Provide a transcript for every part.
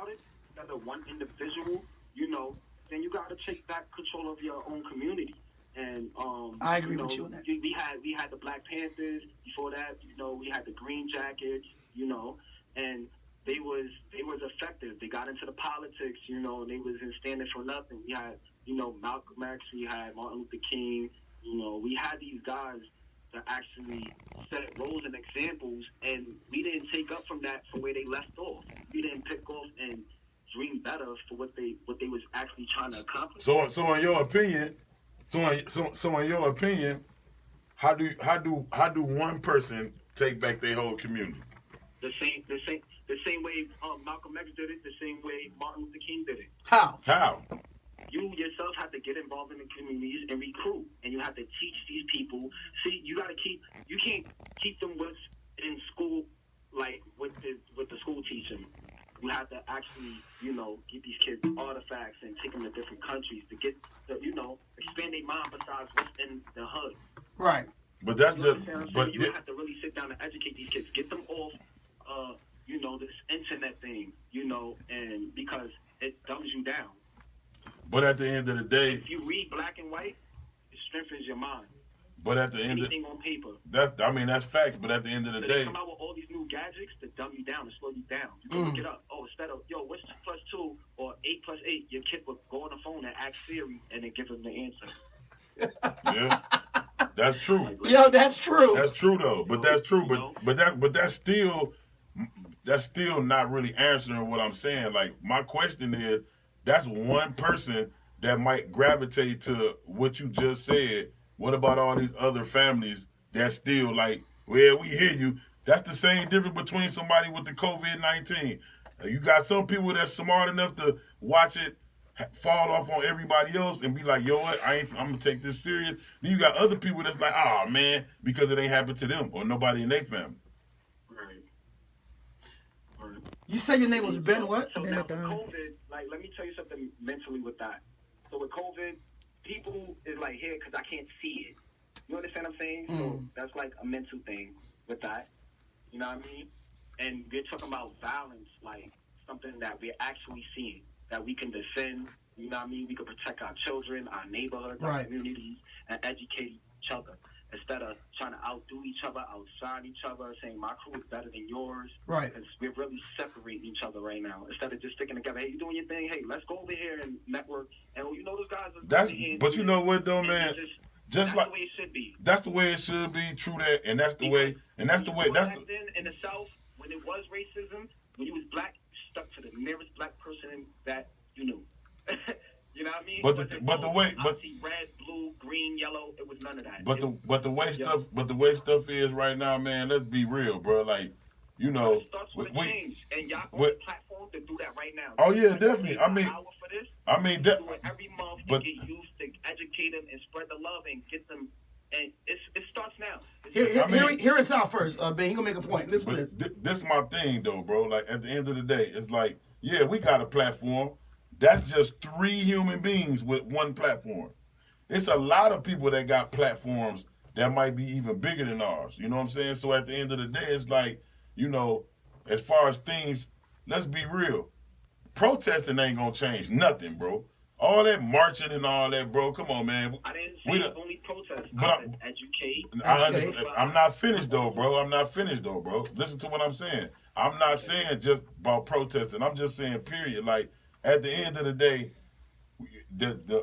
about it, instead of one individual, then you got to take back control of your own community. And I agree with you on that. We had the Black Panthers before that. We had the Green Jackets. And they was effective. They got into the politics. And they was in standing for nothing. We had Malcolm X. We had Martin Luther King. We had these guys that actually set roles and examples, and we didn't take up from that from where they left off. We didn't pick off and dream better for what they was actually trying to accomplish. So in your opinion, how do one person take back their whole community? The same way Malcolm X did it, the same way Martin Luther King did it. How? You yourself have to get involved in the communities and recruit, and you have to teach these people. See, you can't keep them in school like with the school teaching. You have to actually, get these kids artifacts and take them to different countries to get, expand their mind besides what's in the hood. Right. But that's you have to really sit down and educate these kids, get them off, this internet thing, and because it dumbs you down. But at the end of the day, if you read black and white, it strengthens your mind. But at the end anything on paper. That's facts. But at the end of the day, they come out with all these new gadgets to dumb you down, to slow you down. You can look it up. Oh, instead of what's 2 + 2 or 8 + 8, your kid would go on the phone and ask Siri and then give him the answer. Yeah, that's true. Yo, that's true. That's true though. But that's true. But that's still not really answering what I'm saying. Like my question is, that's one person that might gravitate to what you just said. What about all these other families that still like, well, we hear you. That's the same difference between somebody with the COVID-19. You got some people that's smart enough to watch it fall off on everybody else and be like, yo, what? I'm going to take this serious. Then you got other people that's like, oh, man, because it ain't happened to them or nobody in their family. Right. You say your name was Ben what? So now with COVID, let me tell you something mentally with that. So with COVID, people is like here because I can't see it. You understand what I'm saying? So that's like a mental thing with that. You know what I mean? And we're talking about violence, like something that we're actually seeing, that we can defend. You know what I mean? We can protect our children, our neighborhoods, our communities, and educate each other instead of trying to outdo each other, outshine each other, saying my crew is better than yours. Right. Because we're really separating each other right now. Instead of just sticking together, hey, you doing your thing? Hey, let's go over here and network. And those guys are but you know what though, man? That's like, the way it should be. That's the way it should be. True that, and that's the way. And that's the way. Back then in the South, when it was racism, when you was black, you stuck to the nearest black person that you knew. You know what I mean? But the way, I see red, blue, green, yellow. It was none of that. But the way stuff is right now, man. Let's be real, bro. Like, it starts with a change, and y'all on the platform to do that right now. Oh yeah, definitely. Every month to get youth to educate them and spread the love and get them. And it starts now. Hear us out first, Ben. He gonna make a point. Listen to this. This is my thing, though, bro. Like at the end of the day, it's like, yeah, we got a platform. That's just 3 human beings with one platform. It's a lot of people that got platforms that might be even bigger than ours. You know what I'm saying? So at the end of the day, it's like, as far as things, let's be real. Protesting ain't gonna change nothing, bro. All that marching and all that, bro. Come on, man. I didn't say only protest. But educate. I understand. I'm not finished though, bro. Listen to what I'm saying. I'm not saying just about protesting. I'm just saying, period. Like at the end of the day,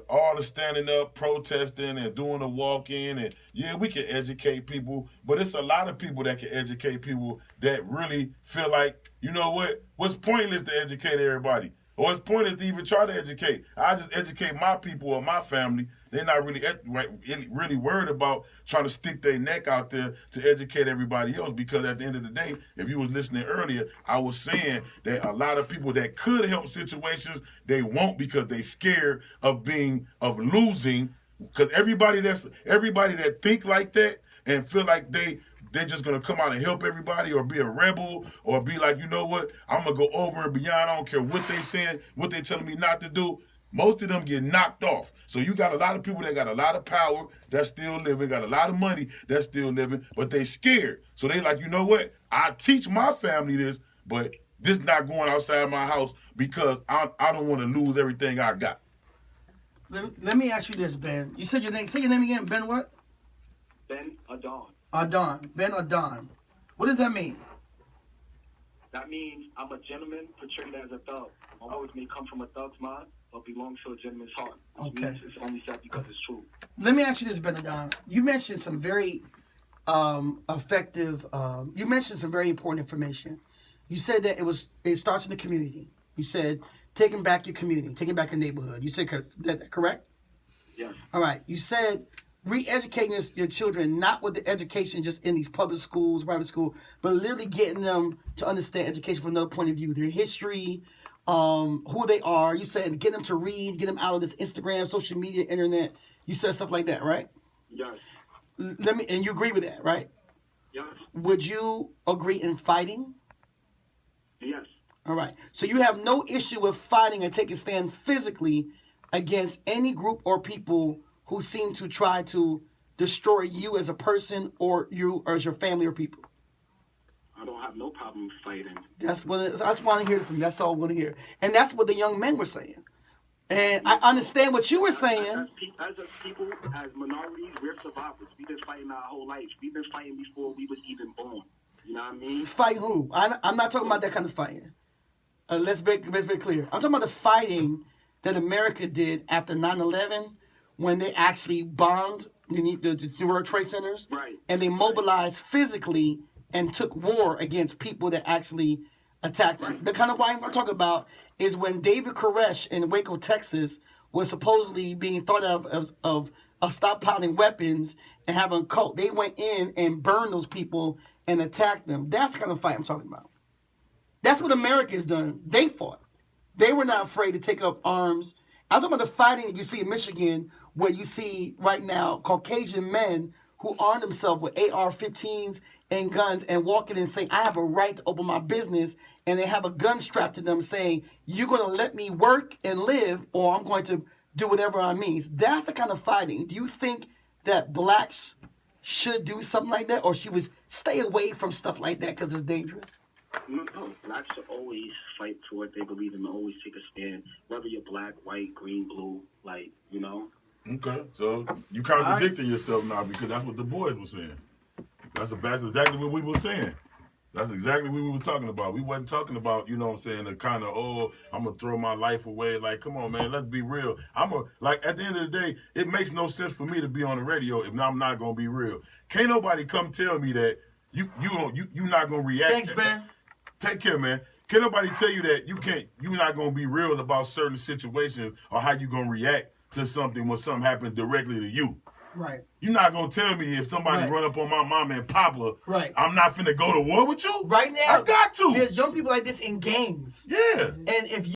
all the standing up, protesting, and doing the walk-in, and yeah, we can educate people, but it's a lot of people that can educate people that really feel like, you know what? What's pointless to educate everybody? Or it's pointless to even try to educate. I just educate my people or my family. They're not really worried about trying to stick their neck out there to educate everybody else, because at the end of the day, if you was listening earlier, I was saying that a lot of people that could help situations, they won't because they scared of losing. Because everybody that think like that and feel like they're just going to come out and help everybody or be a rebel or be like, you know what, I'm going to go over and beyond. I don't care what they saying, what they telling me not to do. Most of them get knocked off. So you got a lot of people that got a lot of power that's still living, got a lot of money that's still living, but they scared. So they like, you know what, I teach my family this, but this not going outside my house because I don't want to lose everything I got. Let me ask you this, Ben. You said your name. Say your name again. Ben what? Ben Adon. Adon. Ben Adon. What does that mean? That means I'm a gentleman portrayed as a thug. My words may come from a thug's mind, but belong to a gentleman's heart. Which means it's only said because it's true. Let me ask you this, Ben Adon. You mentioned some very effective. You mentioned some very important information. You said that it starts in the community. You said taking back your community, taking back your neighborhood. You said that correct? Yes. All right. You said re-educating your children, not with the education just in these public schools, private school, but literally getting them to understand education from another point of view, their history, who they are. You said get them to read, get them out of this Instagram, social media, internet. You said stuff like that, right? Yes. And you agree with that, right? Yes. Would you agree in fighting? Yes. All right. So you have no issue with fighting and taking a stand physically against any group or people who seem to try to destroy you as a person or you or as your family or people. I don't have no problem fighting. That's what I just want to hear from you. That's all I want to hear. And that's what the young men were saying. And I understand what you were saying. As a people, as minorities, we're survivors. We've been fighting our whole life. We've been fighting before we was even born. You know what I mean? Fight who? I'm not talking about that kind of fighting. Let's be very clear. I'm talking about the fighting that America did after 9/11 when they actually bombed the World Trade Centers. Right. And they mobilized physically and took war against people that actually attacked them. The kind of fighting I'm talking about is when David Koresh in Waco, Texas, was supposedly being thought of stockpiling weapons and having a cult. They went in and burned those people and attacked them. That's the kind of fight I'm talking about. That's what America has done. They fought. They were not afraid to take up arms. I'm talking about the fighting that you see in Michigan, where you see right now Caucasian men who arm themselves with AR-15s and guns and walk in and say, I have a right to open my business, and they have a gun strapped to them saying, you're going to let me work and live, or I'm going to do whatever I mean. That's the kind of fighting. Do you think that blacks should do something like that, or should we stay away from stuff like that because it's dangerous? No, blacks should always fight for what they believe in, always take a stand, whether you're black, white, green, blue, like, you know. Okay, so you contradicting yourself now because that's what the boys were saying. That's exactly what we were saying. That's exactly what we were talking about. We wasn't talking about, you know what I'm saying, the kind of, I'm going to throw my life away. Like, come on, man, let's be real. At the end of the day, it makes no sense for me to be on the radio if I'm not going to be real. Can't nobody come tell me that you're not going to react. Thanks, man. Take care, man. Can't nobody tell you that you're not going to be real about certain situations or how you're going to react to something when something happens directly to you. Right. You're not going to tell me if somebody run up on my mama and papa, I'm not finna go to war with you? Right now, I got to. There's young people like this in gangs. Yeah. And if